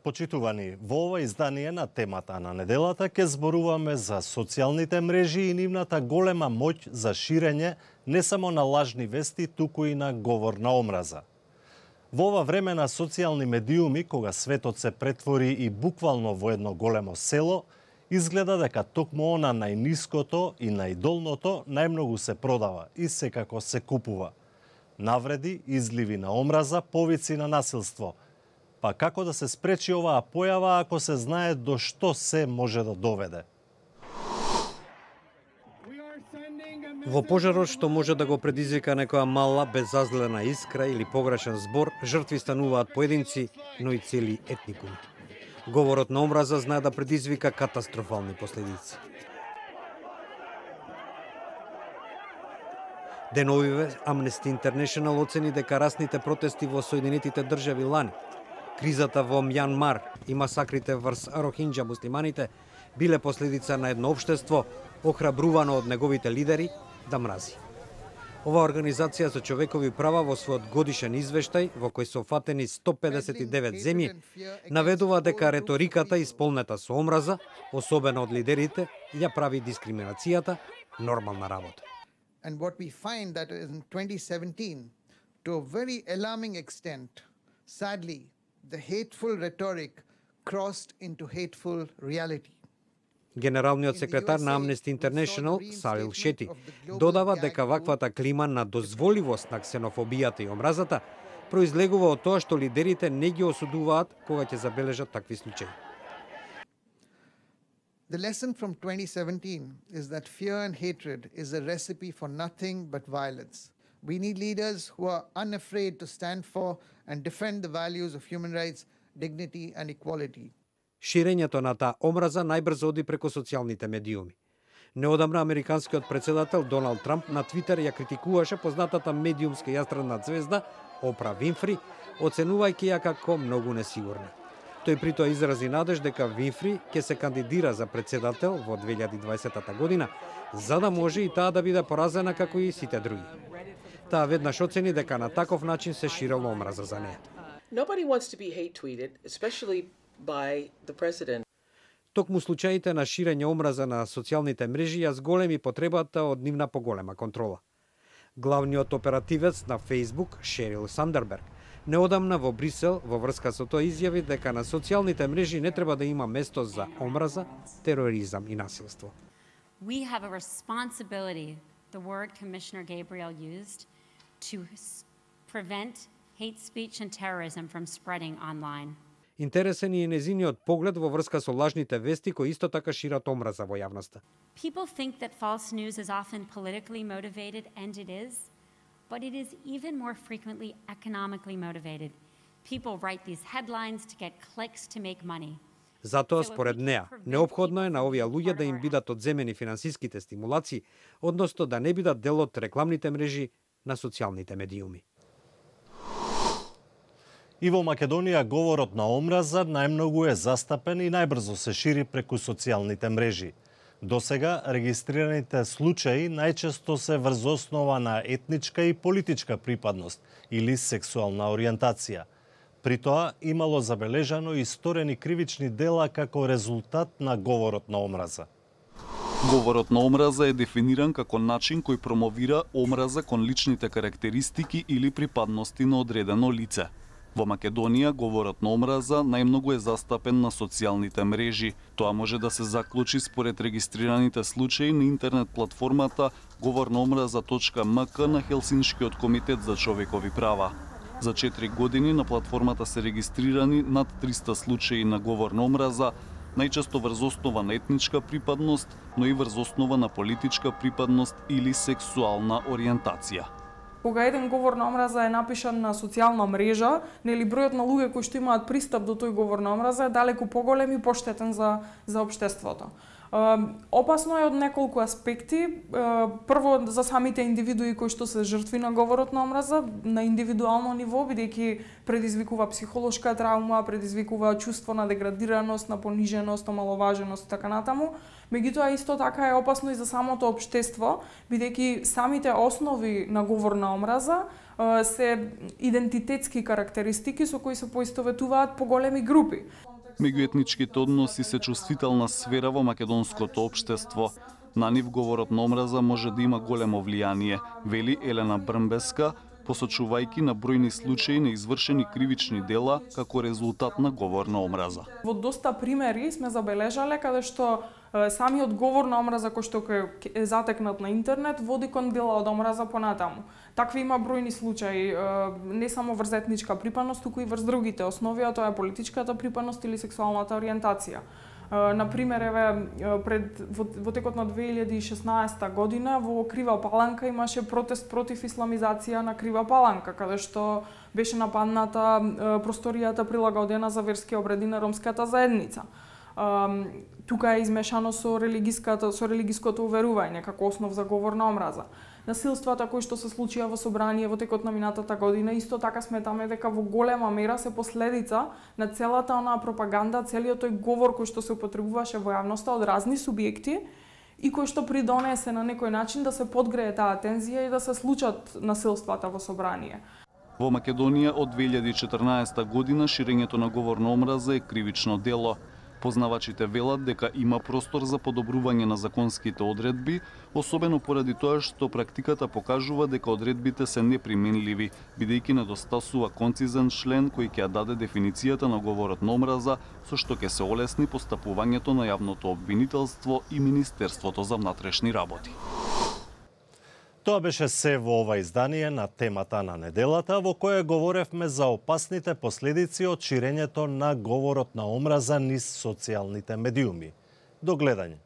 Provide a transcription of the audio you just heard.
Почитувани, во ова издание на темата на неделата ќе зборуваме за социјалните мрежи и нивната голема моќ за ширење не само на лажни вести, туку и на говор на омраза. Во ова време на социјални медиуми, кога светот се претвори и буквално во едно големо село, изгледа дека токму она најниското и најдолното најмногу се продава и секако се купува. Навреди, изливи на омраза, повици на насилство. Па како да се спречи оваа појава ако се знае до што се може да доведе? Во пожарот што може да го предизвика некоја мала, безазлена искра или погрешен збор, жртви стануваат поединци, но и цели етникуми. Говорот на омраза знае да предизвика катастрофални последици. Деновиве Amnesty International оцени дека расните протести во Соединетите држави лани, кризата во Мјанмар и масакрите врз Рохинџа муслиманите биле последица на едно општество охрабрувано од неговите лидери да мрази. Оваа организација за човекови права во својот годишен извештај, во кој се офатени 159 земји, наведува дека реториката исполнета со омраза, особено од лидерите, ја прави дискриминацијата нормална работа. And what we find that in 2017, to a very alarming extent, sadly, the hateful rhetoric crossed into hateful reality. Генералниот секретар на Amnesty International, Сарил Шети, додава дека ваквата клима на дозволивост на ксенофобијата и омразата произлегува од тоа што лидерите не ги осудуваат кога ќе забележат такви случаи. The lesson from 2017 is that fear and hatred is a recipe for nothing but violence. We need leaders who are unafraid to stand for and defend the values of human rights, dignity and equality. Ширењето на таа омраза најбрзо оди преку социјалните медиуми. Неодамна американскиот председател Доналд Трамп на Твитер ја критикуваше познатата медиумска јастрена звезда Опра Винфри, оценувајќи ја како многу несигурна. Тој при тоа изрази надеж дека Винфри ќе се кандидира за председател во 2020 година, за да може и таа да биде поразена како и сите други. Таа веднаш оцени дека на таков начин се ширела омраза за неа. Nobody wants to be hate tweeted, especially by the president. Токму случаите на ширење омраза на социјалните мрежи ја зголеми потребата од нивна поголема контрола. Главниот оперативец на Facebook, Шерил Сандерберг, неодамна во Брисел во врска со тоа изјави дека на социјалните мрежи не треба да има место за омраза, тероризам и насилство. We have a responsibility, the word Commissioner Gabriel used, to prevent hate speech and terrorism from spreading online. Интересен е незиниот поглед во врска со лажните вести кои исто така шират омраза во јавноста. People think that false news is often politically motivated, and it is, but it is even more frequently economically motivated. People write these headlines to get clicks to make money. Затоа, според неа, неопходно е на овие луѓе да им бидат одземени финансиските стимулации, односно да не бидат дел од рекламните мрежи на социјалните медиуми. И во Македонија говорот на омраза најмногу е застапен и најбрзо се шири преку социјалните мрежи. Досега регистрираните случаи најчесто се врз основа на етничка и политичка припадност или сексуална ориентација. При тоа имало забележано и сторени кривични дела како резултат на говорот на омраза. Говорот на омраза е дефиниран како начин кој промовира омраза кон личните карактеристики или припадности на одредено лице. Во Македонија говорот на омраза најмногу е застапен на социјалните мрежи. Тоа може да се заклучи според регистрираните случаи на интернет платформата говорнаомраза.мк на Хелсиншкиот комитет за човекови права. За 4 години на платформата се регистрирани над 300 случаи на говор на омраза, најчесто врз основа на етничка припадност, но и врз основа на политичка припадност или сексуална ориентација. Кога еден говор на омраза е напишан на социјална мрежа, нели бројот на луѓе кои што имаат пристап до тој говор на омраза е далеку поголем и поштетен за општеството. Опасно е од неколку аспекти. Прво, за самите индивидуи кои што се жртви на говорот на омраза, на индивидуално ниво, бидејќи предизвикува психолошка травма, предизвикува чувство на деградираност, на пониженост, омаловаженост и така натаму. Меѓутоа, исто така е опасно и за самото општество, бидејќи самите основи на говор на омраза се идентитетски карактеристики со кои се поистоветуваат поголеми групи. Меѓуетничките односи се чувствителна сфера во македонското општество. На нив говорот на омраза може да има големо влијание, вели Елена Брмбеска, посочувајќи на бројни случаи на извршени кривични дела како резултат на говор на омраза. Во доста примери сме забележале каде што самиот говор на омраза кој што е затекнат на интернет води кон дела од омраза понатаму. Такви има бројни случаи, не само врз етничка припадност, туку и врз другите основи, а тоа е политичката припадност или сексуалната ориентација. Например, во текот на 2016 година во Крива Паланка имаше протест против исламизација на Крива Паланка, каде што беше нападната просторијата прилагодена за верски обреди на ромската заедница. Тука е измешано со религиското уверување како основ за говор на омраза. Насилствата кои што се случија во собрание во текот на минатата година, исто така сметаме дека во голема мера се последица на целата онаа пропаганда, целиот тој говор кој што се употребуваше во јавноста од разни субјекти и кој што придонесе на некој начин да се подгрее таа тензија и да се случат насилствата во собрание. Во Македонија од 2014 година ширењето на говор на омраза е кривично дело. Познавачите велат дека има простор за подобрување на законските одредби, особено поради тоа што практиката покажува дека одредбите се неприменливи, бидејќи недостасува концизен член кој ќе ја даде дефиницијата на говорот на омраза, со што ќе се олесни постапувањето на јавното обвинителство и Министерството за внатрешни работи. Тоа беше се во ова издание на темата на неделата, во кое говоревме за опасните последици од ширењето на говорот на омраза низ социјалните медиуми. До гледање.